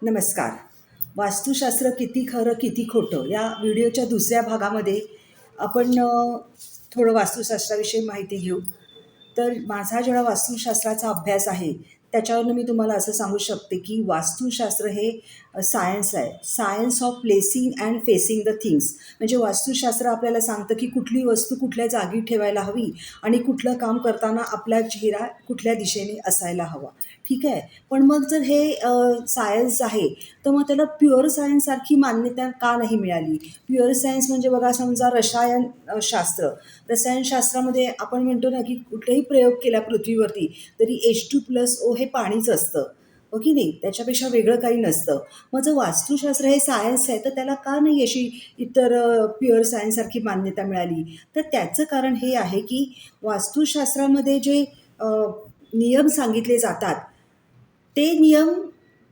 नमस्कार. वास्तुशास्त्र किती खरं किती खोटं या व्हिडिओच्या दुसऱ्या भागामध्ये आपण थोडं वास्तुशास्त्राविषयी माहिती घेऊ. तर माझा जेवढा वास्तुशास्त्राचा अभ्यास आहे त्याच्यावरून मी तुम्हाला असं सांगू शकते की वास्तुशास्त्र हे सायन्स आहे. Science of placing and facing the things. म्हणजे वास्तुशास्त्र आपल्याला सांगतं की कुठली वस्तू कुठल्या जागी ठेवायला हवी आणि कुठलं काम करताना आपला चेहरा कुठल्या दिशेने असायला हवा. ठीक आहे. पण मग जर हे सायन्स आहे तर मग त्याला प्युअर सायन्ससारखी मान्यता का नाही मिळाली? प्युअर सायन्स म्हणजे बघा, समजा शास्त्र. रसायनशास्त्रामध्ये आपण म्हणतो ना की कुठलाही प्रयोग केला पृथ्वीवरती तरी H2+O हे पाणीच असतं, हो की नाही? त्याच्यापेक्षा वेगळं काही नसतं. मग जर वास्तुशास्त्र हे सायन्स आहे तर त्याला का नाही अशी इतर प्युअर सायन्ससारखी मान्यता मिळाली? तर त्याचं कारण हे आहे की वास्तुशास्त्रामध्ये जे नियम सांगितले जातात ते नियम,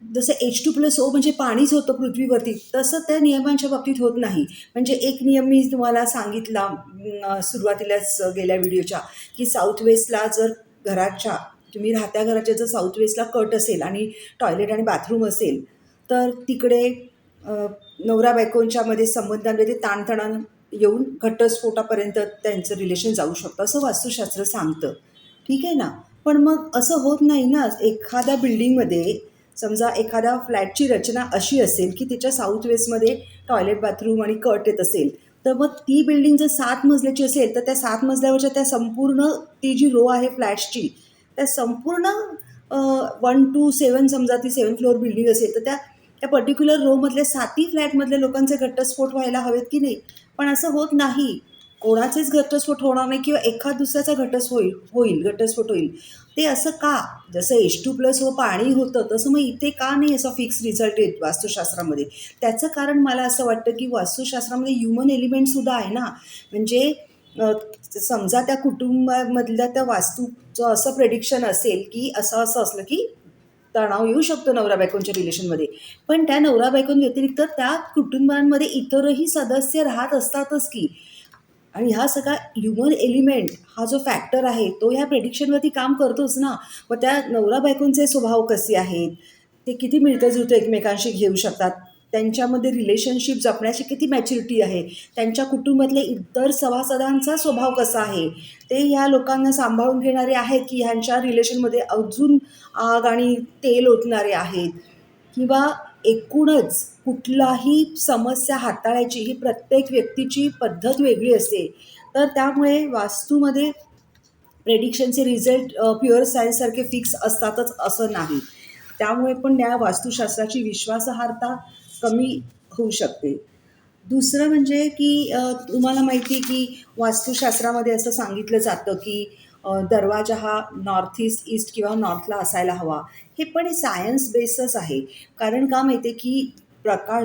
जसं H2+O म्हणजे पाणीच होतं पृथ्वीवरती, तसं त्या नियमांच्या बाबतीत होत नाही. म्हणजे एक नियम मी तुम्हाला सांगितला सुरुवातीलाच गेल्या व्हिडिओच्या, की साऊथ वेस्टला जर घराच्या, तुम्ही राहत्या घराच्या जर साऊथ वेस्टला कट असेल आणि टॉयलेट आणि बाथरूम असेल तर तिकडे नवरा बायकोंच्या मध्ये संबंधांमध्ये ताणतणाव येऊन घटस्फोटापर्यंत त्यांचं रिलेशन जाऊ शकतं असं वास्तुशास्त्र सांगतं. ठीक आहे ना? पण मग असं होत नाही ना. एखाद्या बिल्डिंगमध्ये समजा एखाद्या फ्लॅटची रचना अशी असेल की त्याच्या साऊथ वेस्टमध्ये टॉयलेट बाथरूम आणि कट येत असेल, तर मग ती बिल्डिंग जर 7 मजल्याची असेल तर त्या 7 मजल्यावरच्या त्या संपूर्ण ती जी रो आहे फ्लॅट्सची, त्या संपूर्ण 1 to 7 समजा ती 7 फ्लोअर बिल्डिंग असेल तर त्या त्या पर्टिक्युलर रोमधल्या 7ही फ्लॅटमधल्या लोकांचे घटस्फोट व्हायला हवेत की नाही? पण असं होत नाही. कोणाचेच घटस्फोट होणार नाही किंवा एखाद दुसऱ्याचा घटस्फोट होईल. ते असं का? जसं H2+O पाणी होतं तसं मग इथे का नाही असा फिक्स रिझल्ट येत वास्तुशास्त्रामध्ये? त्याचं कारण मला असं वाटतं की वास्तुशास्त्रामध्ये ह्युमन एलिमेंटसुद्धा आहे ना. म्हणजे समजा त्या कुटुंबामधल्या त्या वास्तूचं असं प्रेडिक्शन असेल की असं असं असलं की तणाव येऊ शकतो नवरा बायकोंच्या रिलेशनमध्ये. पण त्या नवरा बायकोंव्यतिरिक्त त्या कुटुंबांमध्ये इतरही सदस्य राहत असतातच की. आणि हा सगळा ह्युमन एलिमेंट हा जो फॅक्टर आहे तो ह्या प्रेडिक्शनवरती काम करतोच ना. मग त्या नवरा बायकोंचे स्वभाव कसे आहेत, ते किती मिळतं जुळतं एकमेकांशी घेऊ शकतात, त्यांच्यामध्ये रिलेशनशिप जपण्याची किती मॅच्युरिटी आहे, त्यांच्या कुटुंबातल्या इतर सभासदांचा स्वभाव कसा आहे, ते ह्या लोकांना सांभाळून घेणारे आहेत की ह्यांच्या रिलेशनमध्ये अजून आग आणि तेल ओतणारे आहेत, किंवा एकूणच कुठलाही समस्या हाताळायची ही प्रत्येक व्यक्तीची पद्धत वेगळी असते. तर त्यामुळे वास्तूमध्ये प्रेडिक्शनचे रिझल्ट प्युअर सायन्ससारखे फिक्स असतातच असं नाही. त्यामुळे पण या वास्तुशास्त्राची विश्वासार्हता कमी होऊ शकते. दुसरं म्हणजे की तुम्हाला माहिती आहे की वास्तुशास्त्रामध्ये असं सांगितलं जातं की दरवाजा हा नॉर्थ ईस्ट, ईस्ट किंवा नॉर्थला असायला हवा. हे पण सायन्स बेसच आहे. कारण का माहिती आहे की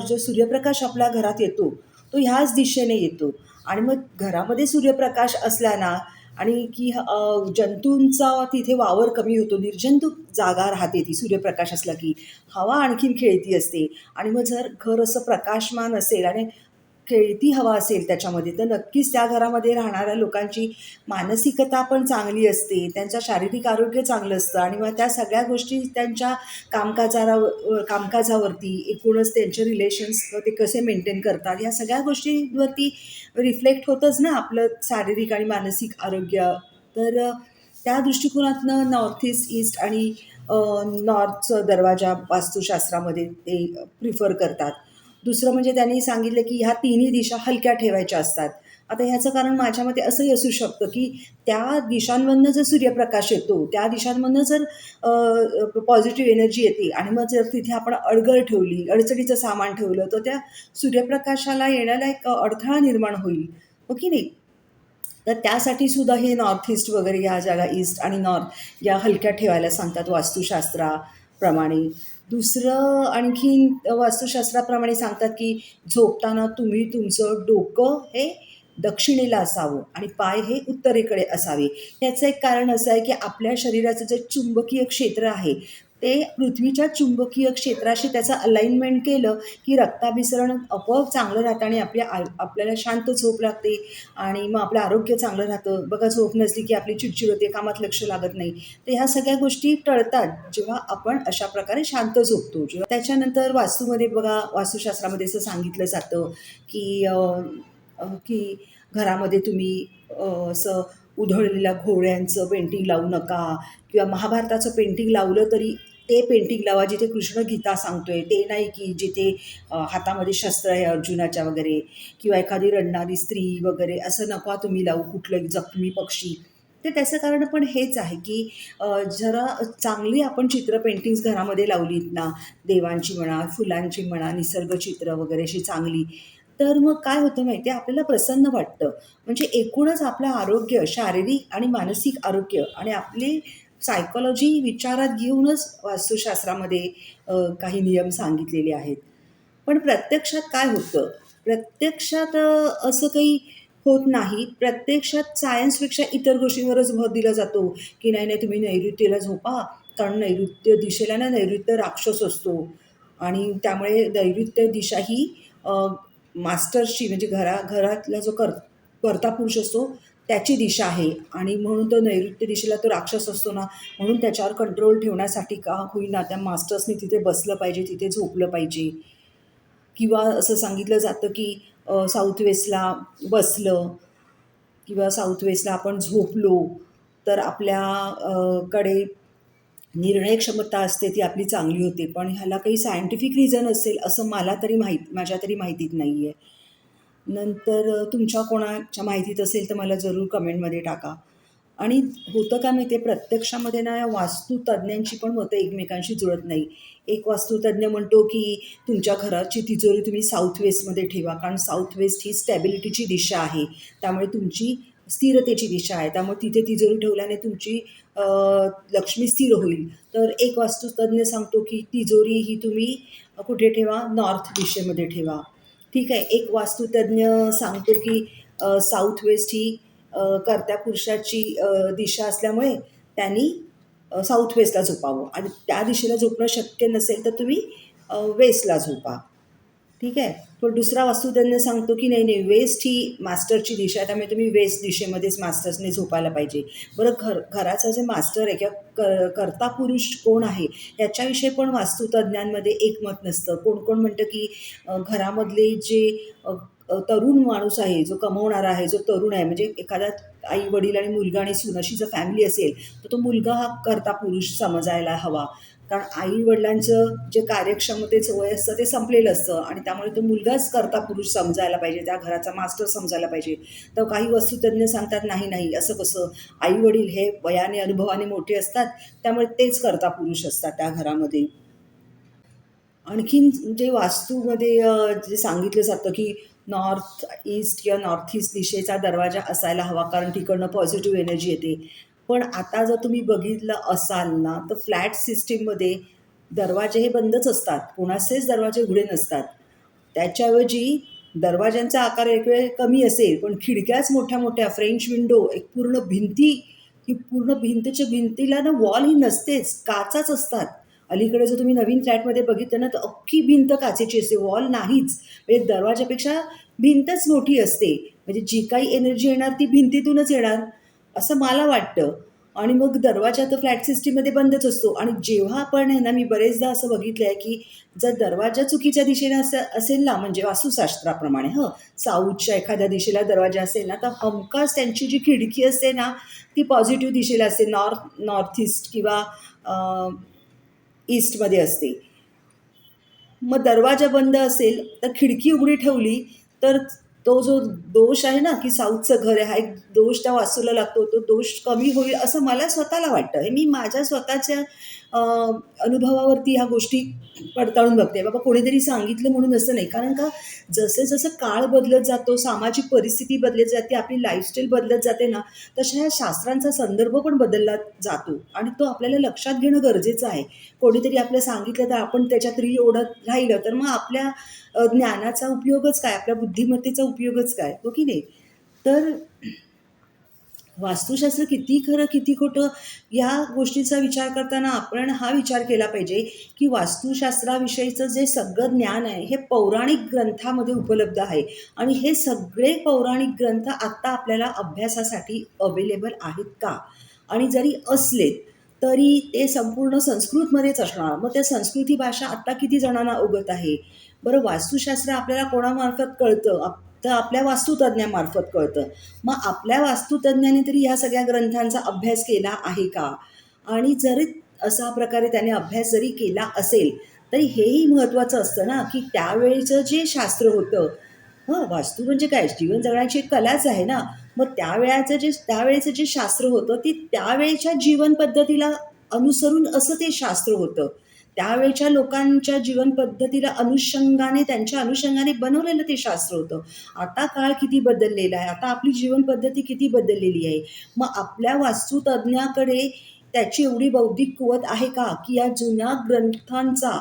जो सूर्यप्रकाश आपल्या घरात येतो तो ह्याच दिशेने येतो. आणि मग घरामध्ये सूर्यप्रकाश असला ना, आणि की जंतूंचा तिथे वावर कमी होतो, निर्जंतुक जागा राहते ती सूर्यप्रकाश असला की. हवा आणखीन खेळती असते. आणि मग जर घर असं प्रकाशमान असेल आणि खेळती हवा असेल त्याच्यामध्ये, तर नक्कीच त्या घरामध्ये राहणाऱ्या लोकांची मानसिकता पण चांगली असते, त्यांचं शारीरिक आरोग्य चांगलं असतं आणि मग त्या सगळ्या गोष्टी त्यांच्या कामकाजावरती, एकूणच त्यांचे रिलेशन्स ते कसे मेंटेन करतात, ह्या सगळ्या गोष्टींवरती रिफ्लेक्ट होतंच ना आपलं शारीरिक आणि मानसिक आरोग्य. तर त्या दृष्टिकोनातनं नॉर्थ ईस्ट, ईस्ट आणि नॉर्थचं दरवाजा वास्तुशास्त्रामध्ये ते प्रिफर करतात. दुसरं म्हणजे त्यांनी सांगितलं की ह्या तिन्ही दिशा हलक्या ठेवायच्या असतात. आता ह्याचं कारण माझ्या मते असंही असू शकतं की त्या दिशांमधनं जर सूर्यप्रकाश येतो, त्या दिशांमधनं जर पॉझिटिव्ह एनर्जी येते आणि मग जर तिथे आपण अडगळ ठेवली, अडचणीचं सामान ठेवलं, तर त्या सूर्यप्रकाशाला येण्याला एक अडथळा निर्माण होईल, हो की नाही? तर त्यासाठी सुद्धा हे नॉर्थ ईस्ट वगैरे ह्या जागा, ईस्ट आणि नॉर्थ या हलक्या ठेवायला सांगतात वास्तुशास्त्राप्रमाणे. दुसरं आणखीन वास्तुशास्त्राप्रमाणे सांगतात की झोपताना तुम्ही तुमचं डोकं हे दक्षिणेला असावं आणि पाय हे उत्तरेकडे असावे. याचं एक कारण असं आहे की आपल्या शरीराचं जे चुंबकीय क्षेत्र आहे ते पृथ्वीच्या चुंबकीय क्षेत्राशी त्याचं अलाइनमेंट केलं की रक्ताभिसरण आपोआप चांगलं राहतं आणि आपल्याला शांत झोप लागते आणि मग आपलं आरोग्य चांगलं राहतं. बघा, झोप नसली की आपली चिडचिड होते, कामात लक्ष लागत नाही. तर ह्या सगळ्या गोष्टी टळतात जेव्हा आपण अशा प्रकारे शांत झोपतो. जेव्हा त्याच्यानंतर वास्तूमध्ये बघा, वास्तुशास्त्रामध्ये असं सांगितलं जातं की की घरामध्ये तुम्ही असं उधळलेल्या घोड्यांचं पेंटिंग लावू नका किंवा महाभारताचं पेंटिंग लावलं तरी ते पेंटिंग लावा जिथे कृष्ण गीता सांगतोय, ते नाही की जिथे हातामध्ये शस्त्र आहे अर्जुनाच्या वगैरे, किंवा एखादी रडणारी स्त्री वगैरे असं नका तुम्ही लावू, कुठलं जखमी पक्षी. तर त्याचं कारण पण हेच आहे की जरा चांगली आपण चित्र पेंटिंग्स घरामध्ये लावलीत ना, देवांची म्हणा, फुलांची म्हणा, निसर्गचित्र वगैरे अशी चांगली, तर मग काय होतं माहिती आहे, आपल्याला प्रसन्न वाटतं. म्हणजे एकूणच आपलं आरोग्य, शारीरिक आणि मानसिक आरोग्य आणि आपली सायकॉलॉजी विचारात घेऊनच वास्तुशास्त्रामध्ये काही नियम सांगितलेले आहेत. पण प्रत्यक्षात काय होतं? प्रत्यक्षात असं काही होत नाही. प्रत्यक्षात सायन्सपेक्षा इतर गोष्टींवरच भर दिला जातो, की नाही, नाही तुम्ही नैऋत्येला झोपा, कारण नैऋत्य दिशेला ना नैऋत्य राक्षस असतो आणि त्यामुळे नैऋत्य दिशा ही मास्टर्सची म्हणजे घरातला जो कर्ता पुरुष असतो त्याची दिशा आहे आणि म्हणून तो नैऋत्य दिशेला तो राक्षस असतो ना, म्हणून त्याच्यावर कंट्रोल ठेवण्यासाठी का होईना त्या मास्टर्सनी तिथे बसलं पाहिजे, तिथे झोपलं पाहिजे. किंवा असं सांगितलं जातं की साऊथ वेस्टला बसलं किंवा साऊथ वेस्टला आपण झोपलो तर आपल्या कडे निर्णय क्षमता असते ती आपली चांगली होते. पण ह्याला काही सायंटिफिक रिझन असेल असं माझ्या तरी माहितीत नाही आहे. नंतर तुमच्या कोणाच्या माहितीत असेल तर मला जरूर कमेंटमध्ये टाका. आणि होतं काय माहिती आहे, प्रत्यक्षामध्ये ना या वास्तुतज्ञांची पण मतं एकमेकांशी जुळत नाही. एक वास्तुतज्ञ म्हणतो की तुमच्या घराची तिजोरी तुम्ही साऊथ वेस्टमध्ये ठेवा, कारण साऊथ वेस्ट ही स्टॅबिलिटीची दिशा आहे, त्यामुळे तुमची स्थिरतेची दिशा आहे, त्यामुळे तिथे तिजोरी ठेवल्याने तुमची लक्ष्मी स्थिर होईल. तर एक वास्तुतज्ञ सांगतो की तिजोरी ही तुम्ही कुठे ठेवा, नॉर्थ दिशेमध्ये ठेवा. ठीक आहे. एक वास्तुतज्ञ सांगतो की साऊथ वेस्ट ही कर्त्या पुरुषाची दिशा असल्यामुळे त्यांनी साऊथ वेस्टला झोपावं आणि त्या दिशेला झोपणं शक्य नसेल तर तुम्ही वेस्टला झोपा. ठीक आहे. पण दुसरा वास्तुतज्ञ सांगतो की नाही, नाही, वेस्ट ही मास्टरची दिशा आहे, त्यामुळे तुम्ही वेस्ट दिशेमध्येच मास्टर्सने झोपायला पाहिजे. बरं, घराचा जे मास्टर आहे किंवा कर्ता पुरुष कोण आहे याच्याविषयी पण वास्तुतज्ञांमध्ये एकमत नसतं. कोण कोण म्हणतं की घरामधले जे अ, अ, तरुण माणूस आहे, जो कमवणारा आहे, जो तरुण आहे, म्हणजे एखादा आई वडील आणि मुलगा आणि सून अशी जर फॅमिली असेल तर तो मुलगा हा कर्ता पुरुष समजायला हवा. कारण आई वडिलांचं जे कार्यक्षमतेचं वय असतं ते संपलेलं असतं आणि त्यामुळे तो मुलगाच कर्ता पुरुष समजायला पाहिजे, त्या घराचा मास्टर समजायला पाहिजे. तर काही वस्तुतज्ञ सांगतात नाही, नाही, असं कसं, आई वडील हे वयाने अनुभवाने मोठे असतात, त्यामुळे तेच कर्ता पुरुष असतात त्या घरामध्ये. आणखीन जे वास्तूमध्ये जे सांगितलं जातं की नॉर्थ ईस्ट किंवा नॉर्थ ईस्ट दिशेचा दरवाजा असायला हवा, कारण तिकडनं पॉझिटिव्ह एनर्जी येते. पण आता जर तुम्ही बघितलं असाल ना, तर फ्लॅट सिस्टीममध्ये दरवाजे हे बंदच असतात, कोणाचेच दरवाजे उघडे नसतात. त्याच्याऐवजी दरवाज्यांचा आकार एक वेळ कमी असेल पण खिडक्याच मोठ्या मोठ्या, फ्रेंच विंडो, एक पूर्ण भिंती, ही पूर्ण भिंतीच्या भिंतीला ना वॉल ही नसतेच, काचाच असतात. अलीकडे जर तुम्ही नवीन फ्लॅटमध्ये बघितलं ना, तर अख्खी भिंत काचेची असते, वॉल नाहीच. म्हणजे दरवाजापेक्षा भिंतच मोठी असते. म्हणजे जी काही एनर्जी येणार ती भिंतीतूनच येणार, असं मला वाटतं. आणि मग दरवाजा तर फ्लॅट सिस्टीममध्ये बंदच असतो आणि जेव्हा आपण आहे ना, मी बरेचदा असं बघितलं आहे की जर दरवाजा चुकीच्या दिशेने असेल ना, म्हणजे वास्तुशास्त्राप्रमाणे साऊथच्या एखाद्या दिशेला दरवाजा असेल ना, तर हमखास त्यांची जी खिडकी असते ना, ती पॉझिटिव्ह दिशेला असते, नॉर्थ ईस्ट किंवा ईस्टमध्ये असते. मग दरवाजा बंद असेल तर खिडकी उघडी ठेवली तर तो जो दोष आहे ना, की साऊथचं घर आहे, हा एक दोष त्या वास्तूला लागतो, तो दोष कमी होईल असं मला स्वतःला वाटतं. हे मी माझ्या स्वतःच्या अ, अनुभवावरती ह्या गोष्टी पडताळून बघते. बाबा कोणीतरी सांगितलं म्हणून असं नाही. कारण का, जसं जसं काळ बदलत जातो, सामाजिक परिस्थिती बदलत जाते, आपली लाईफस्टाईल बदलत जाते ना, तशा ह्या शास्त्रांचा संदर्भ पण बदलला जातो आणि तो आपल्याला लक्षात घेणं गरजेचं आहे. कोणीतरी आपलं सांगितलं तर आपण त्याच्यात ओढत राहिलं तर मग आपल्या ज्ञानाचा उपयोगच काय, आपल्या बुद्धिमत्तेचा उपयोगच काय, हो की नाही? तर वास्तुशास्त्र किती खरं किती खोटं या गोष्टीचा विचार करताना आपण हा विचार केला पाहिजे की वास्तुशास्त्राविषयीचं जे सगळं ज्ञान आहे हे पौराणिक ग्रंथामध्ये उपलब्ध आहे आणि हे सगळे पौराणिक ग्रंथ आत्ता आपल्याला अभ्यासासाठी अवेलेबल आहेत का? आणि जरी असले तरी ते संपूर्ण संस्कृतमध्येच असणार. मग त्या संस्कृती भाषा आत्ता किती जणांना अवगत आहे? बरं, वास्तुशास्त्र आपल्याला कोणामार्फत कळतं? तर आपल्या वास्तुतज्ञामार्फत कळतं. मग आपल्या वास्तुतज्ञांनी तरी ह्या सगळ्या ग्रंथांचा अभ्यास केला आहे का? आणि जरी अशा प्रकारे त्याने अभ्यास जरी केला असेल तरी हेही महत्त्वाचं असतं ना की त्यावेळेचं जे शास्त्र होतं, वास्तू म्हणजे काय, जीवन जगण्याची एक कलाच आहे ना. मग त्यावेळेचं जे शास्त्र होतं ते त्यावेळेच्या जीवन पद्धतीला अनुसरून असं ते शास्त्र होतं. त्यावेळच्या लोकांच्या जीवन पद्धतीला अनुषंगाने त्यांच्या अनुषंगाने बनवलेलं ते शास्त्र होतं. आता काळ किती बदललेला आहे, आता आपली जीवन पद्धती किती बदललेली आहे. मग आपल्या वास्तुतज्ञाकडे त्याची एवढी बौद्धिक कुवत आहे का की या जुन्या ग्रंथांचा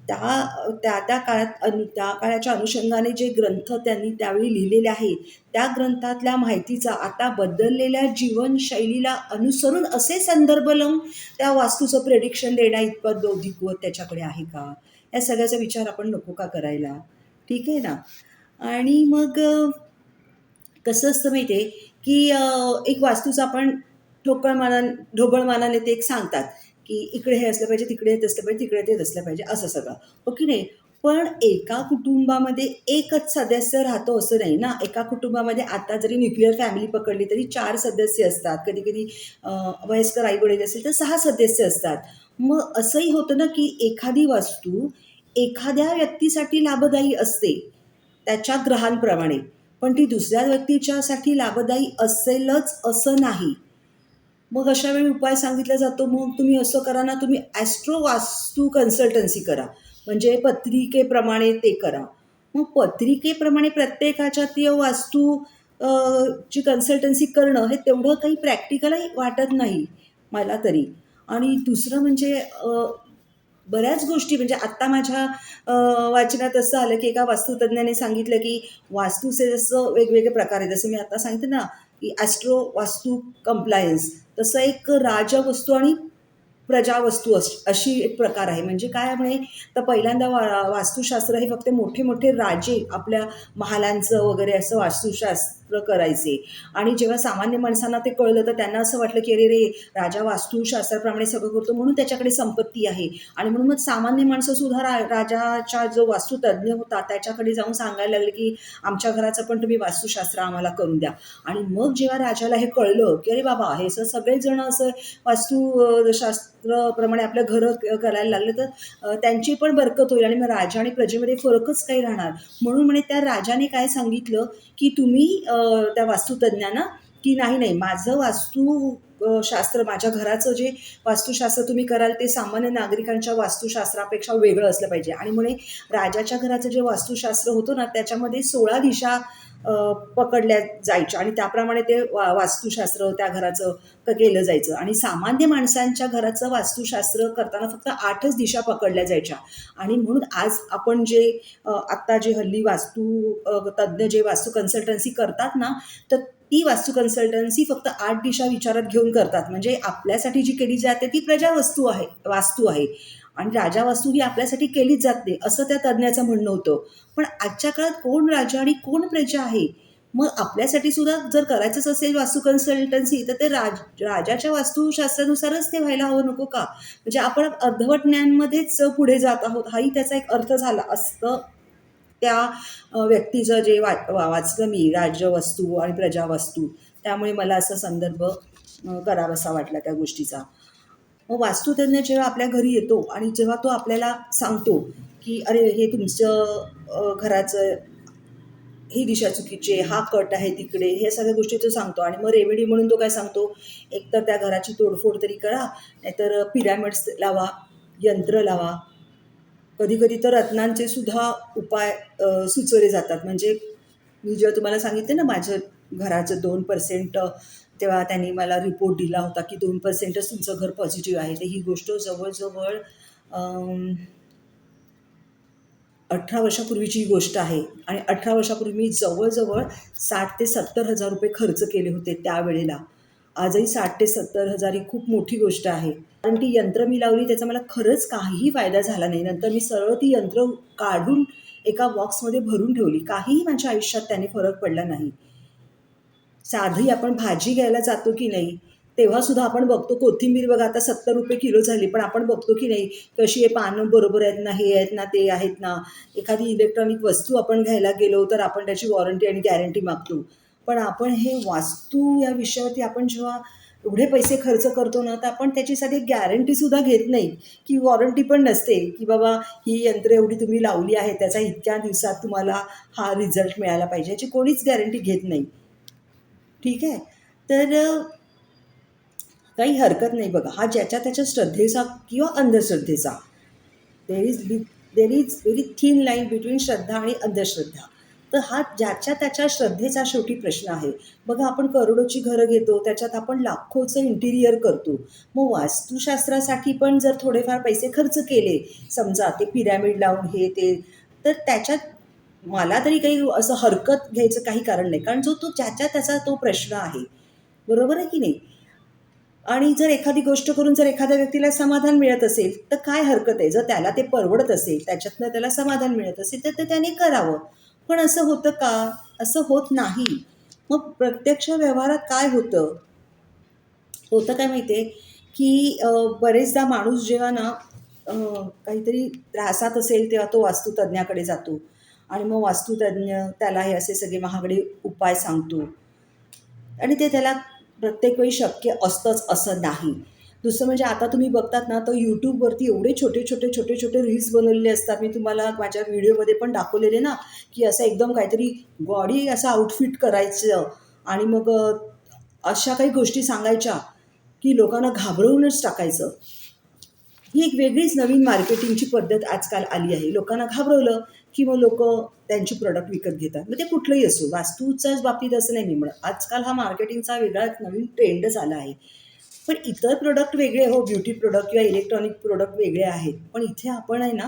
त्या त्या त्या काळात त्या काळाच्या अनुषंगाने जे ग्रंथ त्यांनी त्यावेळी लिहिलेले आहेत त्या ग्रंथातल्या माहितीचा आता बदललेल्या जीवनशैलीला अनुसरून असे संदर्भ लावून त्या वास्तूचं प्रेडिक्शन देण्या इतपत बौद्धिक कुवत त्याच्याकडे आहे का? या सगळ्याचा विचार आपण नको का करायला? ठीक आहे ना. आणि मग कसं असतं माहिती आहे की एक वास्तूचं आपण ढोबळमानाने ते एक सांगतात की इकडे हे असलं पाहिजे, तिकडे हे असलं पाहिजे, तिकडे ते असलं पाहिजे, असं सगळं. हो की नाही? पण एका कुटुंबामध्ये एकच सदस्य राहतो असं नाही ना. एका कुटुंबामध्ये आता जरी न्यूक्लिअर फॅमिली पकडली तरी 4 सदस्य असतात. कधी-कधी वयस्कर आई-वडील असेल तर 6 सदस्य असतात. मग असंही होतं ना की एखादी वास्तू एखाद्या व्यक्तीसाठी लाभदायी असते, त्याच्या ग्रहांप्रमाणे. पण ती दुसऱ्या व्यक्तीच्यासाठी लाभदायी असेलच असं नाही. मग अशा वेळी उपाय सांगितला जातो, मग तुम्ही असं करा ना, तुम्ही ॲस्ट्रो वास्तू कन्सल्टन्सी करा. म्हणजे पत्रिकेप्रमाणे ते करा. मग पत्रिकेप्रमाणे प्रत्येकाच्या ती वास्तू ची कन्सल्टन्सी करणं हे तेवढं काही प्रॅक्टिकलही वाटत नाही मला तरी. आणि दुसरं म्हणजे बऱ्याच गोष्टी म्हणजे आत्ता माझ्या वाचनात असं आलं की एका वास्तुतज्ञाने सांगितलं की वास्तूचे जसं वेगवेगळे प्रकार आहेत. जसं मी आता सांगितलं ना की ॲस्ट्रो वास्तू कंप्लायन्स, तसं एक राजवस्तू आणि प्रजावस्तू अशी एक प्रकार आहे. म्हणजे काय म्हणे, तर पहिल्यांदा वास्तुशास्त्र हे फक्त मोठे मोठे राजे आपल्या महालांचं वगैरे असं वास्तुशास्त्र करायचे. आणि जेव्हा सामान्य माणसांना ते कळलं तर त्यांना असं वाटलं की अरे रे, राजा वास्तुशास्त्राप्रमाणे सगळं करतो म्हणून त्याच्याकडे संपत्ती आहे. आणि म्हणून मग सामान्य माणसं सुद्धा राजाच्या जो वास्तुतज्ञ होता त्याच्याकडे जाऊन सांगायला लागले की आमच्या घराचं पण तुम्ही वास्तुशास्त्र आम्हाला करून द्या. आणि मग जेव्हा राजाला हे कळलं की अरे बाबा, हे सगळेजण असं वास्तुशास्त्रप्रमाणे आपलं घरं करायला लागले तर त्यांची पण बरकत होईल आणि मग राजा आणि प्रजेमध्ये फरकच काही राहणार. म्हणून म्हणे त्या राजाने काय सांगितलं की तुम्ही त्या वास्तुतज्ञांना की नाही नाही, माझं शास्त्र, माझ्या घराचं जे वास्तुशास्त्र तुम्ही कराल ते सामान्य नागरिकांच्या वास्तुशास्त्रापेक्षा वेगळं असलं पाहिजे. आणि म्हणे राजाच्या घराचं जे वास्तुशास्त्र होतं ना त्याच्यामध्ये 16 दिशा पकडल्या जायच्या आणि त्याप्रमाणे ते वास्तुशास्त्र त्या घराचं केलं जायचं. आणि सामान्य माणसांच्या घराचं वास्तुशास्त्र करताना फक्त 8च दिशा पकडल्या जायच्या. आणि म्हणून आज आपण जे आत्ता जे हल्ली तज्ज्ञ जे वास्तू कन्सल्टन्सी करतात ना, तर ती वास्तू कन्सल्टन्सी फक्त 8 दिशा विचारात घेऊन करतात. म्हणजे आपल्यासाठी जी केली जाते ती वास्तू आहे आणि राजा वास्तू ही आपल्यासाठी केलीच जात नाही असं त्या तज्ज्ञाचं म्हणणं होतं. पण आजच्या काळात कोण राजा आणि कोण प्रजा आहे? मग आपल्यासाठी सुद्धा जर करायचंच असेल वास्तू कन्सल्टन्सी तर ते राजाच्या वास्तुशास्त्रानुसारच ते व्हायला हवं, नको का? म्हणजे आपण अर्धवट ज्ञानमध्येच पुढे जात आहोत, हाही त्याचा एक अर्थ झाला असतं त्या व्यक्तीचं जे वाचलं मी, राजवस्तू आणि प्रजावस्तू. त्यामुळे मला असा संदर्भ करावासा वाटला त्या गोष्टीचा. मग वास्तुतज्ञ जेव्हा आपल्या घरी येतो आणि जेव्हा तो आपल्याला सांगतो की अरे हे तुमचं घराचं ही दिशा चुकीची आहे, हा कट आहे तिकडे, हे सगळ्या गोष्टी तो सांगतो. आणि मग रेमेडी म्हणून तो काय सांगतो, एकतर त्या घराची तोडफोड तरी करा, नाहीतर पिरॅमिड्स लावा, यंत्र लावा. कधी कधी तर रत्नांचे सुद्धा उपाय सुचवले जातात. म्हणजे मी जेव्हा तुम्हाला सांगितलं ना माझं घराचं 2% तेव्हा त्यांनी मला रिपोर्ट दिला होता की 2%च तुमचं घर पॉझिटिव्ह आहे. तर ही गोष्ट जवळजवळ 18 वर्षापूर्वीची गोष्ट आहे. आणि 18 वर्षापूर्वी मी जवळजवळ 60,000 ते 70,000 रुपये खर्च केले होते त्यावेळेला. आजही 60,000 ते 70,000 ही खूप मोठी गोष्ट आहे. कारण ती यंत्र मी लावली त्याचा मला खरंच काहीही फायदा झाला नाही. नंतर मी सरळ ती यंत्र काढून एका बॉक्समध्ये भरून ठेवली. काहीही माझ्या आयुष्यात त्याने फरक पडला नाही. साधी आपण भाजी घ्यायला जातो की नाही, तेव्हा सुद्धा आपण बघतो कोथिंबीर बघा आता ₹70 किलो झाली, पण आपण बघतो की नाही कशी आहे, पानं बरोबर आहेत ना, हे आहेत ना, ते आहेत ना. एखादी इलेक्ट्रॉनिक वस्तू आपण घ्यायला गेलो तर आपण त्याची वॉरंटी आणि गॅरंटी मागतो. पण आपण हे वास्तू या विषयावरती आपण जेव्हा एवढे पैसे खर्च करतो ना, तर आपण त्याची साधी गॅरंटीसुद्धा घेत नाही, की वॉरंटी पण नसते, की बाबा ही यंत्र एवढी तुम्ही लावली आहेत, त्याचा इतक्या दिवसात तुम्हाला हा रिझल्ट मिळाला पाहिजे, याची कोणीच गॅरंटी घेत नाही. ठीक आहे. तर काही हरकत नाही बघा. हा ज्याच्या त्याच्या श्रद्धेचा किंवा अंधश्रद्धेचा there is there is very thin line between श्रद्धा आणि अंधश्रद्धा. तर हा ज्याच्या त्याच्या श्रद्धेचा शेवटी प्रश्न आहे. बघा आपण करोडोची घरं घेतो, त्याच्यात आपण लाखोचं इंटिरियर करतो. मग वास्तुशास्त्रासाठी पण जर थोडेफार पैसे खर्च केले, समजा ते पिरॅमिड लावून हे ते, तर त्याच्यात मला तरी काही असं हरकत घ्यायचं काही कारण नाही. कारण जो तो ज्याच्या त्याचा तो प्रश्न आहे. बरोबर आहे की नाही? आणि जर एखादी गोष्ट करून जर एखाद्या व्यक्तीला समाधान मिळत असेल, तर काय हरकत आहे? जर त्याला ते परवडत असेल, त्याच्यातनं त्याला समाधान मिळत असेल, तर ते त्याने करावं. पण असं होतं का? असं होत नाही. मग प्रत्यक्ष व्यवहारात काय होतं? होतं काय माहिती आहे, की बरेचदा माणूस जेव्हा ना काहीतरी त्रासात असेल, तेव्हा तो वास्तुतज्ञाकडे जातो आणि मग वास्तुतज्ञ त्याला हे असे सगळे महागडे उपाय सांगतो. आणि ते त्याला प्रत्येक वेळी शक्य असतंच असं नाही. दुसरं म्हणजे आता तुम्ही बघतात ना, तर YouTubeवरती एवढे छोटे-छोटे रील्स बनवलेले असतात. मी तुम्हाला माझ्या व्हिडिओमध्ये पण दाखवलेले ना, की असं एकदम काहीतरी गॉडी असं आउटफिट करायचं आणि मग अशा काही गोष्टी सांगायच्या, की लोकांना घाबरवूनच टाकायचं. ही एक वेगळीच नवीन मार्केटिंगची पद्धत आजकाल आली आहे. लोकांना घाबरवलं, की मग लोकं त्यांची प्रॉडक्ट विकत घेतात. मग ते कुठलंही असो, वास्तूच्याच बाबतीत असं नाही मी म्हणत. आजकाल हा मार्केटिंगचा वेगळाच नवीन ट्रेंडच आला आहे. पण इतर प्रॉडक्ट वेगळे हो, ब्युटी प्रॉडक्ट किंवा इलेक्ट्रॉनिक प्रॉडक्ट वेगळे आहेत. पण इथे आपण आहे ना,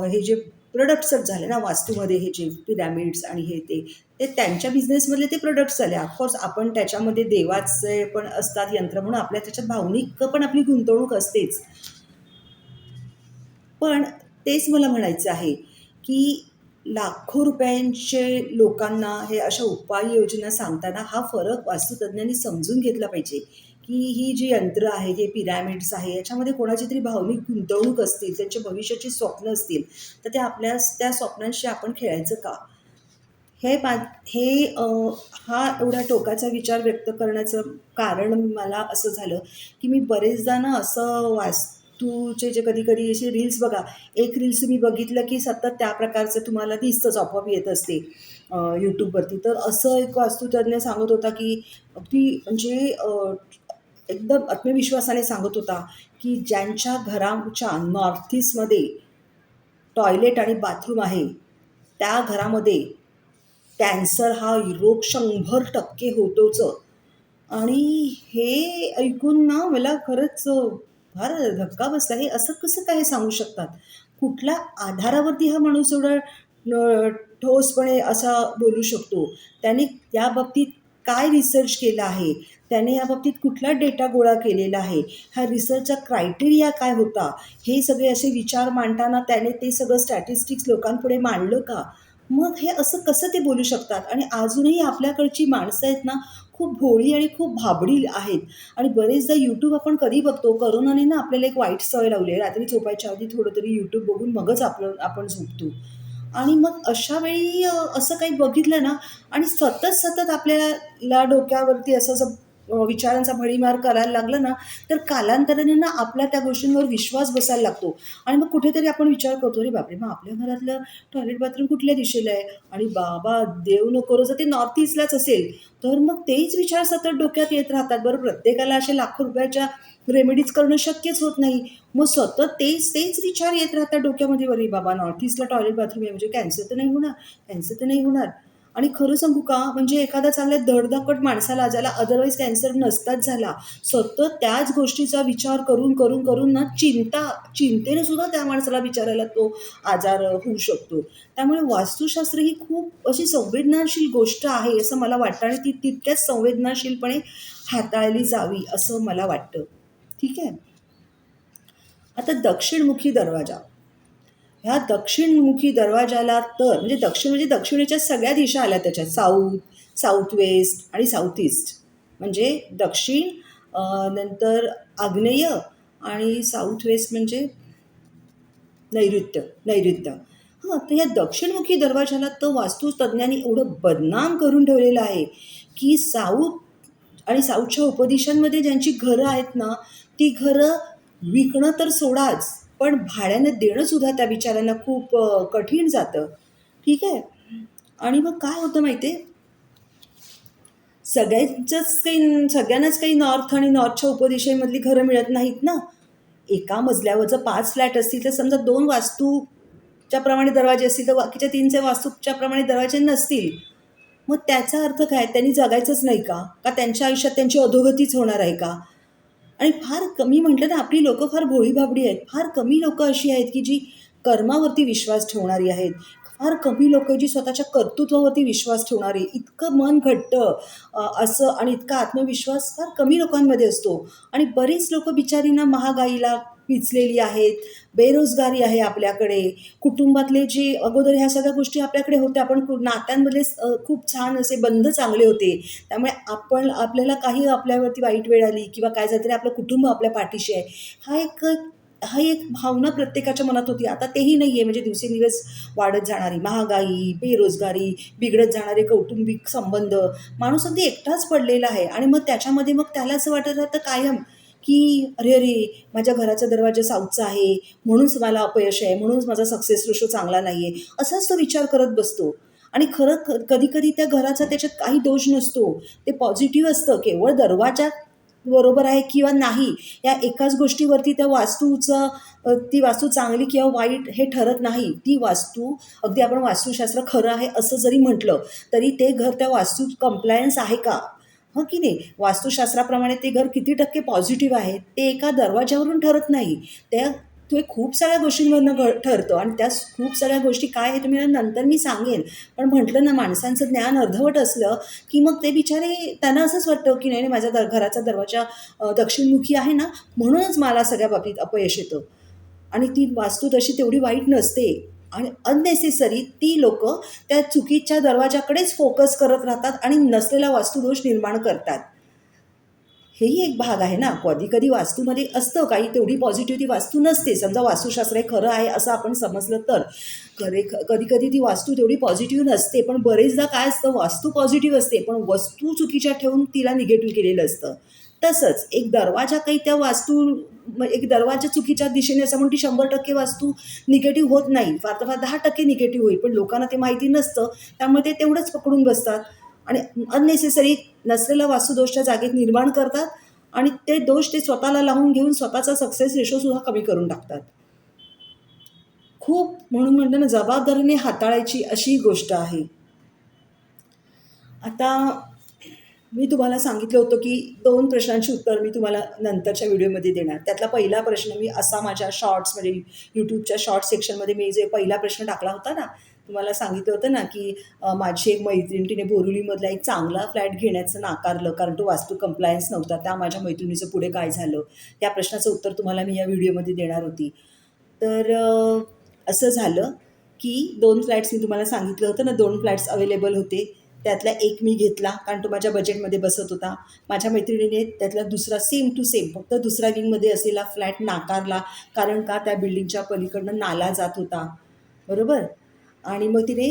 हे जे प्रॉडक्ट्सच झाले ना वास्तूमध्ये हे जे पिरॅमिड्स आणि हे ते त्यांच्या बिझनेसमधले ते प्रॉडक्ट्स झाले. ऑफकोर्स आपण त्याच्यामध्ये देवाचे पण असतात यंत्र म्हणून आपल्या त्याच्यात भावनिक पण आपली गुंतवणूक असतेच. पण तेच मला म्हणायचं आहे, की लाखो रुपयांचे लोकांना हे अशा उपाययोजना सांगताना हा फरक वास्तुतज्ञांनी समजून घेतला पाहिजे, की ही जी यंत्र आहे, हे पिरॅमिड्स आहे, याच्यामध्ये कोणाची तरी भावनिक गुंतवणूक असतील, त्यांच्या भविष्याची स्वप्न असतील, तर ते आपल्या त्या स्वप्नांशी आपण खेळायचं का? हे पा हे हा एवढा टोकाचा विचार व्यक्त करण्याचं कारण मला असं झालं, की मी बरेचदा ना असं वास्तूचे जे कधी-कधी असे रील्स बघा, एक रील्स मी बघितलं, की सतत त्या प्रकारचं तुम्हाला दिसतंच आपोआप येत असते YouTubeवरती. तर असं एक वास्तुतज्ञ सांगत होता, की अगदी म्हणजे एकदम आत्मविश्वासाने सांगत होता, की ज्यांच्या घराच्या नॉर्थ ईस्टमध्ये टॉयलेट आणि बाथरूम आहे, त्या घरामध्ये कॅन्सर हा रोग 100% होतोच. आणि हे ऐकून ना मला खरंच फार धक्का बसला. हे असं कसं काय सांगू शकतात? कुठल्या आधारावरती हा माणूस एवढा ठोसपणे असा बोलू शकतो? त्याने याबाबतीत काय रिसर्च केला आहे? त्याने याबाबतीत कुठला डेटा गोळा केलेला आहे? हा रिसर्चचा क्रायटेरिया काय होता? हे सगळे असे विचार मांडताना त्याने ते सगळं स्टॅटिस्टिक्स लोकांपुढे मांडलं का? मग हे असं कसं ते बोलू शकतात? आणि अजूनही आपल्याकडची माणसं आहेत ना, खूप भोळी आणि खूप भाबडी आहेत. आणि बरेचदा YouTube आपण कधी बघतो, कोरोनाने ना आपल्याला एक वाईट सवय लावली आहे. रात्री झोपायच्या आधी थोडं तरी YouTube बघून मगच आपण झोपतो. आणि मग अशा वेळी असं काही बघितलं ना आणि सतत आपल्याला डोक्यावरती असं असं विचारांचा भडीमार करायला लागलं ना, तर कालांतराने ना आपला त्या गोष्टींवर विश्वास बसायला लागतो. आणि मग कुठेतरी आपण विचार करतो, "अरे बापरे! मग आपल्या घरातलं टॉयलेट बाथरूम कुठल्या दिशेला आहे?" आणि बाबा देव न करो जर ते नॉर्थ ईस्टलाच असेल, तर मग तेच विचार सतत डोक्यात येत राहतात. बरं प्रत्येकाला असे लाखो रुपयाच्या रेमेडीज करणं शक्यच होत नाही. मग सतत तेच विचार येत राहतात डोक्यामध्ये, "अरे बाबा नॉर्थ ईस्टला टॉयलेट बाथरूम आहे म्हणजे कॅन्सर तर नाही होणार, कॅन्सर तर नाही होणार." आणि खरं सांगू का, म्हणजे एखादा चांगल्या धडधाकट माणसाला, ज्याला अदरवाईज कॅन्सर नसताच झाला, सतत त्याच गोष्टीचा विचार करून करून करून ना चिंतेने सुद्धा त्या माणसाला बिचारायला तो आजार होऊ शकतो. त्यामुळे वास्तुशास्त्र ही खूप अशी संवेदनशील गोष्ट आहे असं मला वाटतं, आणि ती तितक्याच संवेदनशीलपणे हाताळली जावी असं मला वाटतं. ठीक आहे. आता दक्षिणमुखी दरवाजा, ह्या दक्षिणमुखी दरवाजाला तर म्हणजे दक्षिण म्हणजे दक्षिणेच्या सगळ्या दिशा आल्या त्याच्यात, साऊथ वेस्ट आणि साऊथ ईस्ट. म्हणजे दक्षिण, नंतर आग्नेय, आणि साऊथ वेस्ट म्हणजे नैऋत्य. हां, तर या दक्षिणमुखी दरवाजाला तर वास्तुतज्ञांनी एवढं बदनाम करून ठेवलेलं आहे, की साऊथ आणि साऊथच्या उपदिशांमध्ये ज्यांची घरं आहेत ना, ती घरं विकणं तर सोडाच, पण भाड्यानं देणंसुद्धा त्या बिचाऱ्यांना खूप कठीण जातं. ठीक आहे. आणि मग काय होतं माहिती आहे, सगळ्यांनाच काही नॉर्थ आणि नॉर्थच्या उपदिशेमधली घरं मिळत नाहीत ना. एका मजल्यावर जर 5 फ्लॅट असतील, तर समजा 2 वास्तूच्या प्रमाणे दरवाजे असतील, तर बाकीच्या 3चे वास्तूच्या प्रमाणे दरवाजे नसतील. मग त्याचा अर्थ काय? त्यांनी जगायचंच नाही का? का त्यांच्या आयुष्यात त्यांची अधोगतीच होणार आहे का? आणि फार कमी, म्हटलं ना, आपली लोकं फार भोळी-भाबडी आहेत. फार कमी लोकं अशी आहेत, की जी कर्मावरती विश्वास ठेवणारी आहेत. फार कमी लोकं जी स्वतःच्या कर्तृत्वावरती विश्वास ठेवणारी. इतकं मन घट्ट असं आणि इतका आत्मविश्वास फार कमी लोकांमध्ये असतो. आणि बरीच लोकं बिचारी ना महागाईला पिचलेली आहेत. बेरोजगारी आहे आपल्याकडे. कुटुंबातले जे अगोदर ह्या सगळ्या गोष्टी आपल्याकडे होत्या, पण नात्यांमधले खूप छान असे बंध चांगले होते. त्यामुळे आपल्याला काही आपल्यावरती वाईट वेळ आली किंवा काय झालं तरी आपलं कुटुंब आपल्या पाठीशी आहे. हा एक भावना प्रत्येकाच्या मनात होती. आता तेही नाही आहे. म्हणजे दिवसेंदिवस वाढत जाणारी महागाई, बेरोजगारी, बिघडत जाणारे कौटुंबिक संबंध, माणूस अगदी एकटाच पडलेला आहे. आणि मग त्याच्यामध्ये मग त्याला असं वाटत राहतं कायम, की अरे, माझ्या घराचा दरवाजा साऊथचा आहे, म्हणूनच मला अपयश आहे, म्हणूनच माझा सक्सेस रेशो चांगला नाही आहे, असाच तो विचार करत बसतो. आणि खरं कधी-कधी त्या घराचा त्याच्यात काही दोष नसतो. ते पॉझिटिव्ह असतं. केवळ दरवाजा बरोबर आहे किंवा नाही, या एकाच गोष्टीवरती ती वास्तू चांगली किंवा वाईट हे ठरत नाही. ती वास्तू, अगदी आपण वास्तुशास्त्र खरं आहे असं जरी म्हटलं, तरी ते घर त्या वास्तू कम्प्लायन्स आहे का? हो की नाही? वास्तुशास्त्राप्रमाणे ते घर किती टक्के पॉझिटिव्ह आहे, ते एका दरवाजावरून ठरत नाही. त्या ते खूप साऱ्या गोष्टींवरनं ठरतं, आणि त्या खूप साऱ्या गोष्टी काय आहे तुम्ही नंतर मी सांगेन. पण म्हटलं ना, माणसांचं ज्ञान अर्धवट असलं, की मग ते बिचारे, त्यांना असंच वाटतं, की नाही नाही, माझ्या घराचा दरवाजा दक्षिणमुखी आहे ना, म्हणूनच मला सगळ्या बाबतीत अपयश येतं. आणि ती वास्तू तशी तेवढी वाईट नसते. आणि अननेसेसरी ती लोकं त्या चुकीच्या दरवाजाकडेच फोकस करत राहतात आणि नसलेला वास्तुदोष निर्माण करतात. हेही एक भाग आहे ना. कधी-कधी वास्तूमध्ये असतं काही, तेवढी पॉझिटिव्ह ती वास्तू नसते. समजा वास्तुशास्त्र हे खरं आहे असं आपण समजलं तर. कधी-कधी ती वास्तू तेवढी पॉझिटिव्ह नसते. पण बरेचदा काय असतं, वास्तू पॉझिटिव्ह असते, पण वस्तू चुकीच्या ठेवून तिला निगेटिव्ह केलेलं असतं. तसंच एक दरवाजा चुकीच्या दिशेने असं म्हणून ती 100% वास्तू निगेटिव्ह होत नाही. फार तर फार 10% निगेटिव्ह होईल. पण लोकांना ते माहिती नसतं. त्यामुळे ते तेवढंच पकडून बसतात आणि अननेसेसरी नसलेला वास्तुदोषच्या जागेत निर्माण करतात, आणि ते दोष ते स्वतःला लावून घेऊन स्वतःचा सक्सेस रेशोसुद्धा कमी करून टाकतात. खूप, म्हणून म्हणलं ना, जबाबदारीने हाताळायची अशी गोष्ट आहे. आता मी तुम्हाला सांगितलं होतं, की 2 प्रश्नांची उत्तर मी तुम्हाला नंतरच्या व्हिडिओमध्ये देणार. त्यातला पहिला प्रश्न मी असा माझ्या शॉर्ट्समध्ये, YouTubeच्या शॉर्ट्स सेक्शनमध्ये मी जे पहिला प्रश्न टाकला होता ना, तुम्हाला सांगितलं होतं ना, की माझी एक मैत्रीण, तिने बोरिवलीमधला एक चांगला फ्लॅट घेण्याचं नाकारलं, कारण तो वास्तू कम्प्लायन्स नव्हता. त्या माझ्या मैत्रिणीचं पुढे काय झालं? या प्रश्नाचं उत्तर तुम्हाला मी या व्हिडिओमध्ये देणार होती. तर असं झालं, की 2 फ्लॅट्स मी तुम्हाला सांगितलं होतं ना, 2 फ्लॅट्स अवेलेबल होते. त्यातला एक मी घेतला, कारण तो माझ्या बजेटमध्ये बसत होता. माझ्या मैत्रिणीने त्यातला दुसरा सेम टू सेम, फक्त दुसऱ्या विंगमध्ये असलेला फ्लॅट नाकारला. कारण का, त्या बिल्डिंगच्या पलीकडनं नाला जात होता. बरोबर? आणि मग तिने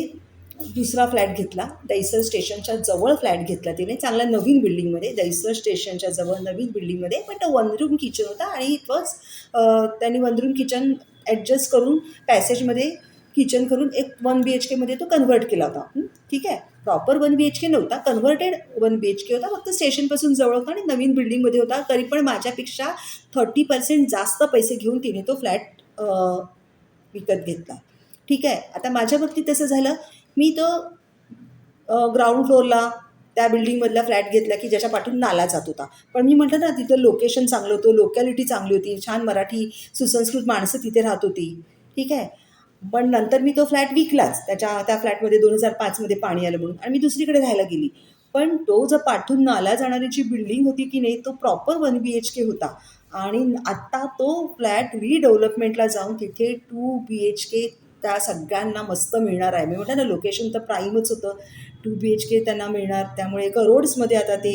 दुसरा फ्लॅट घेतला. दहिसर स्टेशनच्या जवळ फ्लॅट घेतला तिने, चांगल्या नवीन बिल्डिंगमध्ये, दहिसर स्टेशनच्या जवळ नवीन बिल्डिंगमध्ये. पण तो 1 रूम किचन होता, आणि इट वॉज, त्यांनी 1 रूम किचन ॲडजस्ट करून पॅसेजमध्ये किचन करून एक 1 BHKमध्ये तो कन्व्हर्ट केला होता. ठीक आहे. प्रॉपर 1 BHK नव्हता, कन्व्हर्टेड 1 BHK होता. फक्त स्टेशनपासून जवळ होता आणि नवीन बिल्डिंगमध्ये होता. तरी पण माझ्यापेक्षा 30% जास्त पैसे घेऊन तिने तो फ्लॅट विकत घेतला. ठीक आहे. आता माझ्या बाबतीत तसं झालं, मी तो ग्राउंड फ्लोअरला त्या बिल्डिंगमधला फ्लॅट घेतला की ज्याच्या पाठून नाला जात होता. पण मी म्हटलं ना, तिथं लोकेशन चांगलं होतं, लोकॅलिटी चांगली होती, छान मराठी सुसंस्कृत माणसं तिथे राहत होती. ठीक आहे. पण नंतर मी तो फ्लॅट विकलाच. त्या फ्लॅटमध्ये 2005मध्ये पाणी आलं म्हणून आणि मी दुसरीकडे राहायला गेली. पण तो जो पाठून नाला जाणारी जी बिल्डिंग होती की नाही, तो प्रॉपर 1 BHK होता आणि आत्ता तो फ्लॅट रिडेव्हलपमेंटला जाऊन तिथे 2 BHK त्या सगळ्यांना मस्त मिळणार आहे. मी म्हटलं ना, लोकेशन तर प्राईमच होतं. 2 BHK त्यांना मिळणार, त्यामुळे करोड्समध्ये आता ते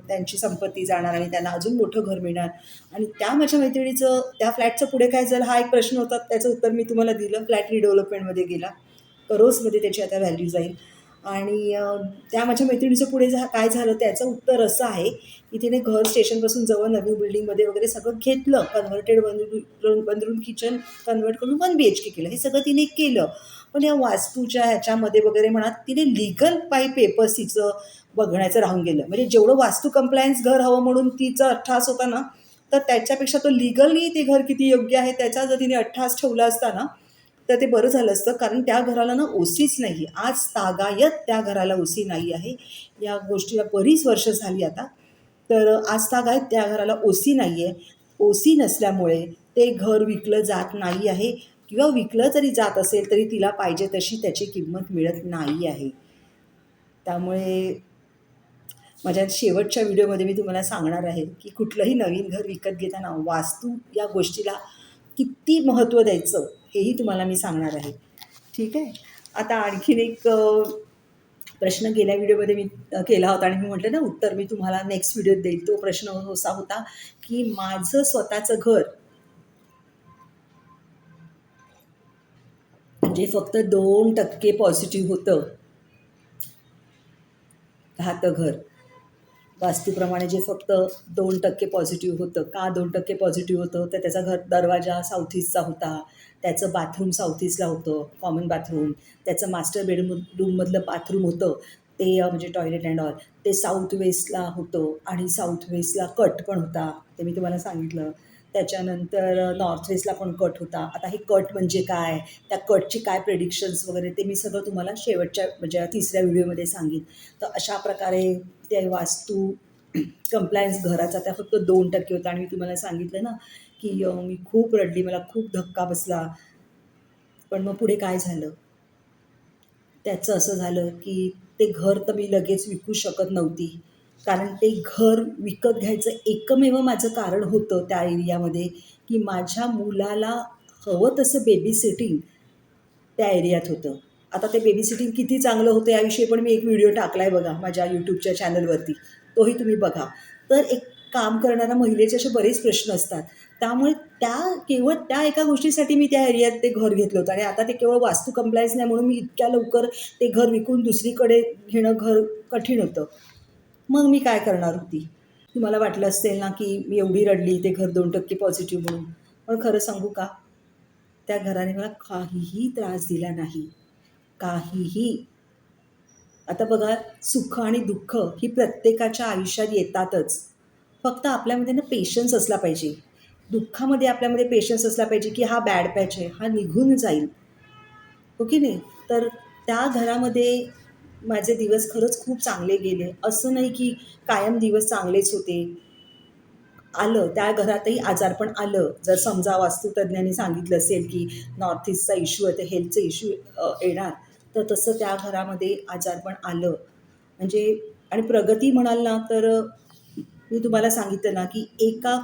त्यांची संपत्ती जाणार आणि त्यांना अजून मोठं घर मिळणार. आणि त्या माझ्या मैत्रिणीचं त्या फ्लॅटचं पुढे काय झालं, हा एक प्रश्न होता. त्याचं उत्तर मी तुम्हाला दिलं. फ्लॅट रिडेव्हलपमेंटमध्ये गेला, करोड्समध्ये त्याची आता व्हॅल्यू जाईल. आणि त्या माझ्या मैत्रिणीचं पुढे काय झालं त्याचं उत्तर असं आहे की तिने घर स्टेशनपासून जवळ नवीन बिल्डिंगमध्ये वगैरे सगळं घेतलं, converted one room kitchen convert करून 1 BHK केलं. हे सगळं तिने केलं. पण या वास्तूच्या ह्याच्यामध्ये वगैरे म्हणा, तिने लिगल पेपर्स तिचं बघण्याचं राहून गेलं. म्हणजे जेवढं वास्तू कंप्लायन्स घर हवं म्हणून तिचा अट्टहास होता ना, तर त्याच्यापेक्षा तो लिगली ते घर किती योग्य आहे त्याचा जर तिने अट्टहास ठेवला असता ना, तर ते बरं झालं असतं. कारण त्या घराला ना ओसीच नाही आहे. आज तागायत त्या घराला ओसी नाही आहे. या गोष्टीला बरीच वर्ष झाली आता. तर आज तागायत त्या घराला ओसी नाही आहे. ओसी नसल्यामुळे ते घर विकलं जात नाही आहे किंवा विकलं जरी जात असेल तरी तिला पाहिजे तशी त्याची किंमत मिळत नाही आहे. त्यामुळे माझ्या शेवटच्या व्हिडिओमध्ये मी तुम्हाला सांगणार आहे की कुठलंही नवीन घर विकत घेताना वास्तू या गोष्टीला किती महत्त्व द्यायचं हेही तुम्हाला मी सांगणार आहे. ठीक आहे. आता आणखीन एक प्रश्न गेल्या व्हिडिओमध्ये मी केला होता आणि मी म्हटलं ना, उत्तर मी तुम्हाला नेक्स्ट व्हिडिओत देईल. तो प्रश्न असा होता की माझं स्वतःचं घर जे फक्त 2% पॉझिटिव्ह होतं, राहतं घर वास्तूप्रमाणे जे फक्त 2% पॉझिटिव्ह होतं. का 2% पॉझिटिव्ह होतं, तर त्याचा घर दरवाजा साऊथ ईस्टचा होता, त्याचं बाथरूम साऊथ ईस्टला होतं, कॉमन बाथरूम. त्याचं मास्टर रूममधलं बाथरूम होतं ते म्हणजे टॉयलेट अँड ऑल, ते साऊथ वेस्टला होतं आणि साऊथ वेस्टला कट पण होता, ते मी तुम्हाला सांगितलं. त्याच्यानंतर नॉर्थ वेस्टला पण कट होता. आता हे कट म्हणजे काय, त्या कटची काय प्रेडिक्शन्स वगैरे ते मी सगळं तुम्हाला शेवटच्या म्हणजे तिसऱ्या व्हिडिओमध्ये सांगेन. तर अशा प्रकारे त्या वास्तू कंप्लायन्स घराचा त्या फक्त 2% होता. आणि मी तुम्हाला सांगितलं ना की मी खूप रडली, मला खूप धक्का बसला. पण मग पुढे काय झालं, त्याचं असं झालं की ते घर तर मी लगेच विकू शकत नव्हती. कारण ते घर विकत घ्यायचं एकमेव माझं कारण होतं त्या एरियामध्ये की माझ्या मुलाला हवं तसं बेबी सिटिंग त्या एरियात होतं. आता ते बेबी सिटिंग किती चांगलं होतं याविषयी पण मी एक व्हिडिओ टाकला आहे बघा माझ्या यूट्यूबच्या चॅनलवरती, तोही तुम्ही बघा. तर एक काम करणाऱ्या महिलेचे असे बरेच प्रश्न असतात. त्यामुळे केवळ त्या एका गोष्टीसाठी मी त्या एरियात ते घर घेतलं होतं आणि आता ते केवळ वास्तू कंप्लायन्स नाही म्हणून मी इतक्या लवकर ते घर विकून दुसरीकडे घेणं घर कठीण होतं. मग मी काय करणार होती. तुम्हाला वाटलं असेल ना की मी एवढी रडली ते घर 2% पॉझिटिव्ह म्हणून. पण खरं सांगू का, त्या घराने मला काहीही त्रास दिला नाही, काहीही. आता बघा, सुख आणि दुःख ही प्रत्येकाच्या आयुष्यात येतातच. फक्त आपल्यामध्ये ना पेशन्स असला पाहिजे. दुःखामध्ये आपल्यामध्ये पेशन्स असला पाहिजे की हा बॅड पॅच आहे, हा निघून जाईल. हो की नाही. तर त्या घरामध्ये माझे दिवस खरंच खूप चांगले गेले. असं नाही की कायम दिवस चांगलेच होते. आलं त्या घरातही आजारपण आलं. जर समजा वास्तुतज्ञांनी सांगितलं असेल की नॉर्थ ईस्टचा इश्यू आहे, तर हेल्थचे इश्यू येणार, तर तसं त्या घरामध्ये आजारपण आलं. म्हणजे आणि प्रगती म्हणाल ना, तर मी तुम्हाला सांगितलं ना की एका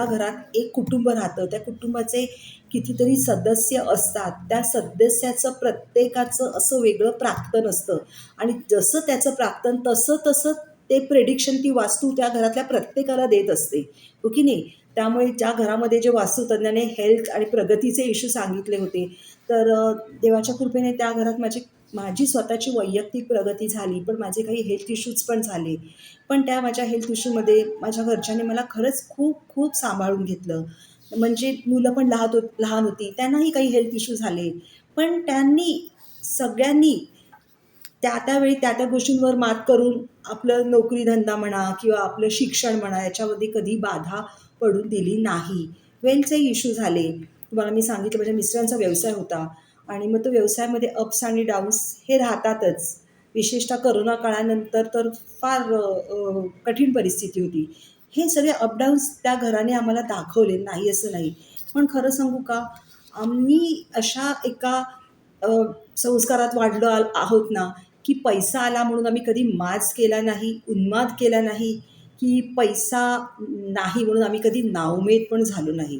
घरात एक कुटुंब राहतं. त्या कुटुंबाचे कितीतरी सदस्य असतात. त्या सदस्याचं प्रत्येकाचं असं वेगळं प्राक्तन असतं आणि जसं त्याचं प्राक्तन तसं तसं ते प्रेडिक्शन ती वास्तू त्या घरातल्या प्रत्येकाला देत असते. हो की नाही. त्यामुळे ज्या घरामध्ये जे वास्तुतज्ञाने हेल्थ आणि प्रगतीचे इश्यू सांगितले होते, तर देवाच्या कृपेने त्या घरात माझी स्वतःची वैयक्तिक प्रगती झाली, पण माझे काही हेल्थ इश्यूज पण झाले. पण त्या माझ्या हेल्थ इश्यूमध्ये माझ्या घरच्यांनी मला खरंच खूप खूप सांभाळून घेतलं. म्हणजे मुलं पण लहान होती, त्यांनाही काही हेल्थ इश्यू झाले. पण त्यांनी सगळ्यांनी त्या त्या गोष्टींवर मात करून आपलं नोकरी-धंदा म्हणा किंवा आपलं शिक्षण म्हणा याच्यामध्ये कधी बाधा पडून दिली नाही. वेलचे इश्यू झाले. तुम्हाला मी सांगितलं माझ्या मिस्टरांचा व्यवसाय होता आणि मग तो व्यवसायामध्ये अप्स आणि डाऊन्स हे राहतातच. विशेषतः करोना काळानंतर तर फार कठीण परिस्थिती होती. हे सगळे अपडाऊन्स त्या घराने आम्हाला दाखवले, नाही असं नाही. पण खरं सांगू का, आम्ही अशा एका अ, संस्कारात वाढलो आहोत ना, की पैसा आला म्हणून आम्ही कधी माज केला नाही, उन्माद केला नाही, की पैसा नाही म्हणून आम्ही कधी नाउमेद पण झालो नाही.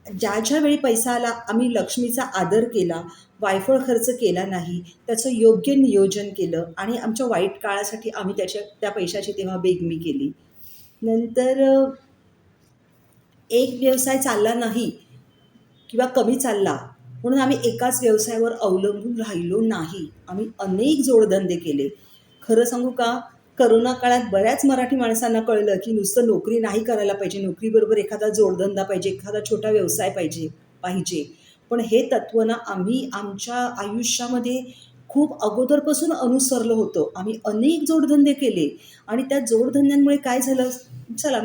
ज्या वेळी पैसा आला आम्ही लक्ष्मीचा आदर केला, वायफळ खर्च केला नाही, त्याचं योग्य नियोजन केलं आणि आमच्या वाईट काळासाठी आम्ही त्या पैशाची तेव्हा बेगमी केली. नंतर एक व्यवसाय चालला नाही किंवा कमी चालला म्हणून आम्ही एकाच व्यवसायावर अवलंबून राहिलो नाही. आम्ही अनेक जोडधंदे केले. खरं सांगू का, करोना काळात बऱ्याच मराठी माणसांना कळलं, की नुसतं नोकरी नाही करायला पाहिजे, नोकरीबरोबर एखादा जोडधंदा पाहिजे, एखादा छोटा व्यवसाय पाहिजे पाहिजे. पण हे तत्त्व ना आम्ही आमच्या आयुष्यामध्ये खूप अगोदरपासून अनुसरलं होतं. आम्ही अनेक जोडधंदे केले आणि त्या जोडधंद्यांमुळे काय झालं, चला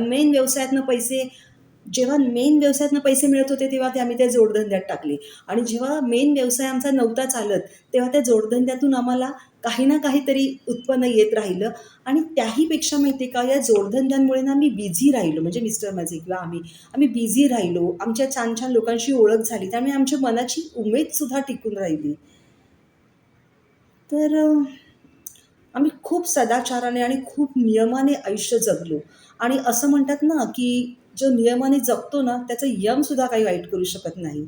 जेव्हा मेन व्यवसायातनं पैसे मिळत होते तेव्हा ते आम्ही त्या जोडधंद्यात टाकले आणि जेव्हा मेन व्यवसाय आमचा नव्हता चालत तेव्हा त्या जोडधंद्यातून आम्हाला काही ना काहीतरी उत्पन्न येत राहिलं आणि त्याहीपेक्षा माहिती आहे का, या जोडधंद्यांमुळे ना आम्ही बिझी राहिलो, म्हणजे मिस्टर माझे किंवा आम्ही बिझी राहिलो, आमच्या छान छान लोकांशी ओळख झाली, त्यामुळे आमच्या मनाची उमेदसुद्धा टिकून राहिली. तर आम्ही खूप सदाचाराने आणि खूप नियमाने आयुष्य जगलो आणि असं म्हणतात ना, की जो नियमाने जगतो ना, त्याचं यमसुद्धा काही वाईट करू शकत नाही.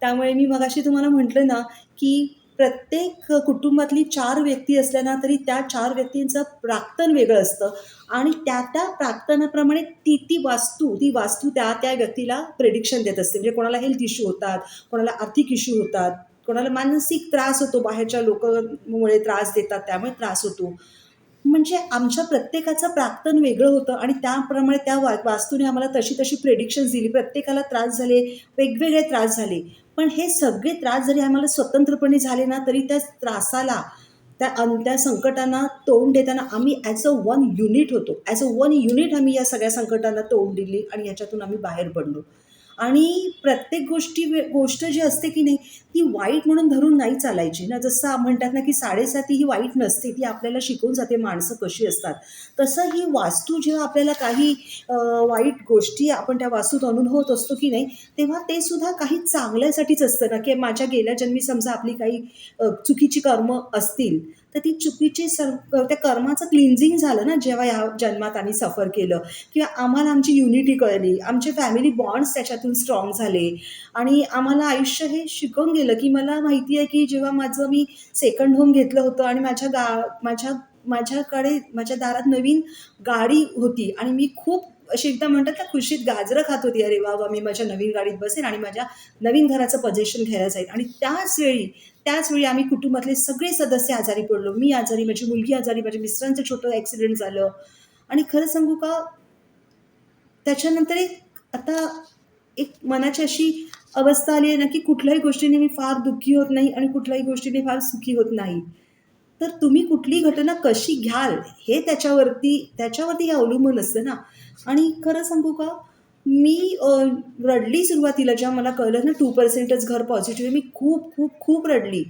त्यामुळे मी मगाशी तुम्हाला म्हटलं ना, की प्रत्येक कुटुंबातली 4 व्यक्ती असल्या ना, तरी त्या 4 व्यक्तींचं प्राक्तन वेगळं असतं आणि त्या प्राक्तनाप्रमाणे ती वास्तू त्या व्यक्तीला प्रेडिक्शन देत असते. म्हणजे कोणाला हेल्थ इश्यू होतात, कोणाला आर्थिक इश्यू होतात, कोणाला मानसिक त्रास होतो, बाहेरच्या लोकांमुळे त्रास देतात त्यामुळे त्रास होतो. म्हणजे आमच्या प्रत्येकाचं प्राक्तन वेगळं होतं आणि त्याप्रमाणे त्या वास्तूने आम्हाला तशी प्रेडिक्शन्स दिली. प्रत्येकाला त्रास झाले, वेगवेगळे त्रास झाले. पण हे सगळे त्रास जरी आम्हाला स्वतंत्रपणे झाले ना, तरी त्या त्रासाला, त्या संकटांना तोंड देताना आम्ही ॲज अ वन युनिट होतो. ॲज अ वन युनिट आम्ही या सगळ्या संकटांना तोंड दिली आणि याच्यातून आम्ही बाहेर पडलो. आणि प्रत्येक गोष्ट जी असते की नाही, ती वाईट म्हणून धरून नाही चालायची ना. जसं म्हणतात ना, की 7.5 ही वाईट नसते. ती आपल्याला शिकवून जाते माणसं कशी असतात. तसं ही वास्तू जेव्हा आपल्याला काही वाईट गोष्टी आपण त्या वास्तूत अनुभवत असतो की नाही, तेव्हा ते सुद्धा काही चांगल्यासाठीच असतं ना, की माझ्या गेल्या जन्मी समजा आपली काही चुकीची कर्म असतील, तर ती चुकीची त्या कर्माचं क्लिन्झिंग झालं ना, जेव्हा ह्या जन्मात आम्ही सफर केलं किंवा आम्हाला आमची युनिटी कळली, आमचे फॅमिली बॉन्ड्स त्याच्यातून स्ट्राँग झाले आणि आम्हाला आयुष्य हे शिकवून गेलं, की मला माहिती आहे, की जेव्हा मी सेकंड होम घेतलं होतं आणि माझ्याकडे माझ्या दारात नवीन गाडी होती आणि मी खूप अशी एकदम म्हणतात ना, खुशीत गाजरं खात होती. अरे वाह! वाह! मी माझ्या नवीन गाडीत बसेन आणि माझ्या नवीन घराचं पोझेशन घ्यायला जाईल आणि त्याच वेळी आम्ही कुटुंबातले सगळे सदस्य आजारी पडलो. मी आजारी, माझी मुलगी आजारी, माझ्या मिस्टरांचं छोटं ॲक्सिडेंट झालं आणि खरं सांगू का, त्याच्यानंतर एक मनाची अशी अवस्था आली आहे ना, की कुठल्याही गोष्टीने मी फार दुःखी होत नाही आणि कुठल्याही गोष्टीने फार सुखी होत नाही. तर तुम्ही कुठली घटना कशी घ्याल, हे त्याच्यावरती हे अवलंबून असतं ना. आणि खरं सांगू का, मी रडली सुरुवातीला जेव्हा मला कळलं ना 2%च घर पॉझिटिव्ह आहे. मी खूप, खूप, खूप रडली.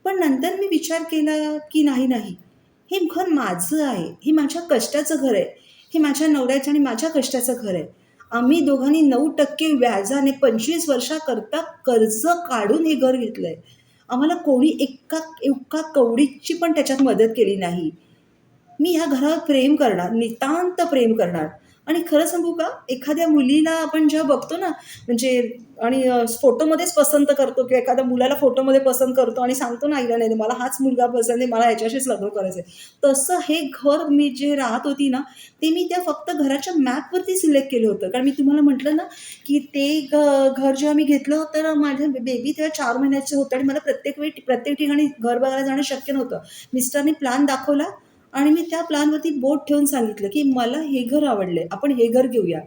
पण नंतर मी विचार केला, की नाही, हे घर माझं आहे. हे माझ्या कष्टाचं घर आहे. हे माझ्या नवऱ्याचं आणि माझ्या कष्टाचं घर आहे. आम्ही दोघांनी 9% व्याजाने 25 वर्षाकरता कर्ज काढून हे घर घेतलंय. आम्हाला कोणी एका कवडीची पण त्याच्यात मदत केली नाही. मी ह्या घरावर प्रेम करणार, नितांत प्रेम करणार. आणि खरं सांगू का, एखाद्या मुलीला आपण जेव्हा बघतो ना, म्हणजे आणि फोटोमध्येच पसंत करतो किंवा एखाद्या मुलाला फोटोमध्ये पसंत करतो आणि सांगतो ना आईला, "नाही, मला हाच मुलगा पसंत आहे, मला ह्याच्याशीच लग्न करायचं आहे." तसं हे घर मी जे राहत होती ना, ते मी त्या फक्त घराच्या मॅपवरती सिलेक्ट केलं होतं. कारण मी तुम्हाला म्हटलं ना, की ते घर जेव्हा मी घेतलं, तर माझं बेबी तेव्हा 4 महिन्याचं होतं आणि मला प्रत्येक ठिकाणी घर बघायला जाणं शक्य नव्हतं. मिस्टरनी प्लॅन दाखवला आणि मी त्या प्लॅनवरती बोट ठेवून सांगितलं, की मला हे घर आवडलंय, आपण हे घर घेऊया.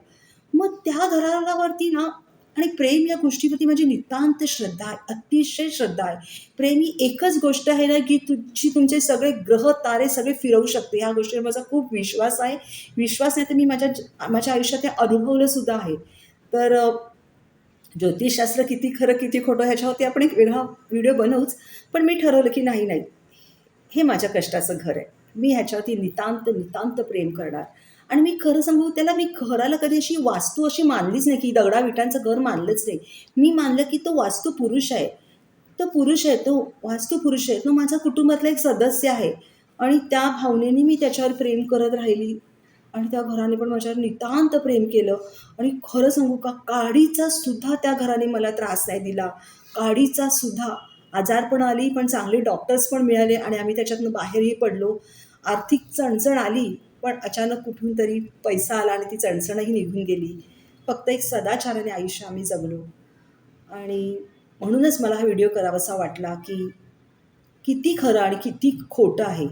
मग त्या घरावरती ना आणि प्रेम या गोष्टीवरती माझी नितांत श्रद्धा आहे, अतिशय श्रद्धा आहे. प्रेम ही एकच गोष्ट आहे ना, की तुमचे सगळे ग्रह, तारे सगळे फिरवू शकते. ह्या गोष्टीवर माझा खूप विश्वास आहे. विश्वास नाही तर मी माझ्या आयुष्यात ते अनुभवलं सुद्धा आहे. तर ज्योतिषशास्त्र किती खरं किती खोटं ह्याच्यावरती आपण एक वेगळा व्हिडिओ बनवूच. पण मी ठरवलं की नाही नाही, हे माझ्या कष्टाचं घर आहे. मी ह्याच्यावरती नितांत नितांत प्रेम करणार. आणि मी खरं सांगू, त्याला मी घराला कधी अशी वास्तू अशी मानलीच नाही, की दगडा विटांचं घर मानलंच नाही. मी मानलं की तो वास्तू पुरुष आहे. तो पुरुष आहे, तो वास्तू पुरुष आहे, तो माझा कुटुंबातला एक सदस्य आहे. आणि त्या भावनेने मी त्याच्यावर प्रेम करत राहिली. आणि त्या घराने पण माझ्यावर नितांत प्रेम केलं. आणि खरं सांगू का, काडीचा सुद्धा त्या घराने मला त्रास नाही दिला. काडीचा सुद्धा. आजारपण आली, पण चांगले डॉक्टर्स पण मिळाले आणि आम्ही त्याच्यातनं बाहेरही पडलो. आर्थिक चणचण आली, पण अचानक कुठून तरी पैसा आला आणि ती चणचणही निघून गेली. फक्त एक सदाचाराने आयुष्य आम्ही जगलो. आणि म्हणूनच मला हा व्हिडिओ करावासा वाटला, की किती खरं आणि किती खोटं आहे.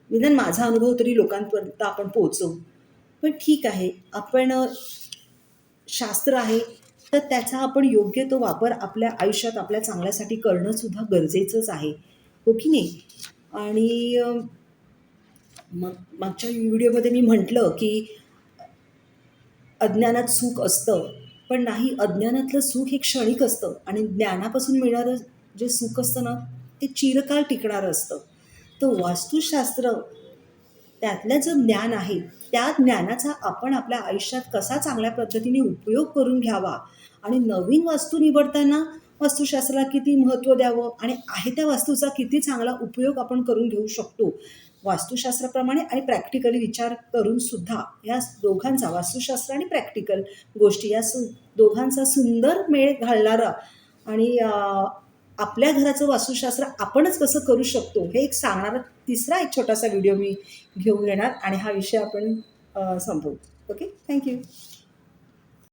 निदान माझा अनुभव तरी लोकांपर्यंत आपण पोहोचवू. पण ठीक आहे, आपण शास्त्र आहे, तर त्याचा आपण योग्य तो वापर आपल्या आयुष्यात आपल्या चांगल्यासाठी करणंसुद्धा गरजेचंच आहे. हो की नाही? आणि मग मागच्या व्हिडिओमध्ये मी म्हटलं, की अज्ञानात सुख असतं, पण नाही, अज्ञानातलं सुख हे क्षणिक असतं आणि ज्ञानापासून मिळणारं जे सुख असतं ना, ते चिरकाळ टिकणारं असतं. तर वास्तुशास्त्र, त्यातलं जे ज्ञान आहे, त्या ज्ञानाचा आपण आपल्या आयुष्यात कसा चांगल्या पद्धतीने उपयोग करून घ्यावा आणि नवीन वास्तू निवडताना वास्तुशास्त्राला किती महत्त्व द्यावं आणि आहे त्या वास्तूचा किती चांगला उपयोग आपण करून घेऊ शकतो. वास्तुशास्त्राप्रमाणे आणि प्रॅक्टिकली विचार करून सुद्धा या दोघांचा, वास्तुशास्त्र आणि प्रॅक्टिकल गोष्टी, या दोघांचा सुंदर मेळ घालणारा आणि आपल्या घराचं वास्तुशास्त्र आपणच कसं करू शकतो हे एक सांगणारा तिसरा एक छोटासा व्हिडिओ मी घेऊन येणार आणि हा विषय आपण संपवू. Okay, thank you.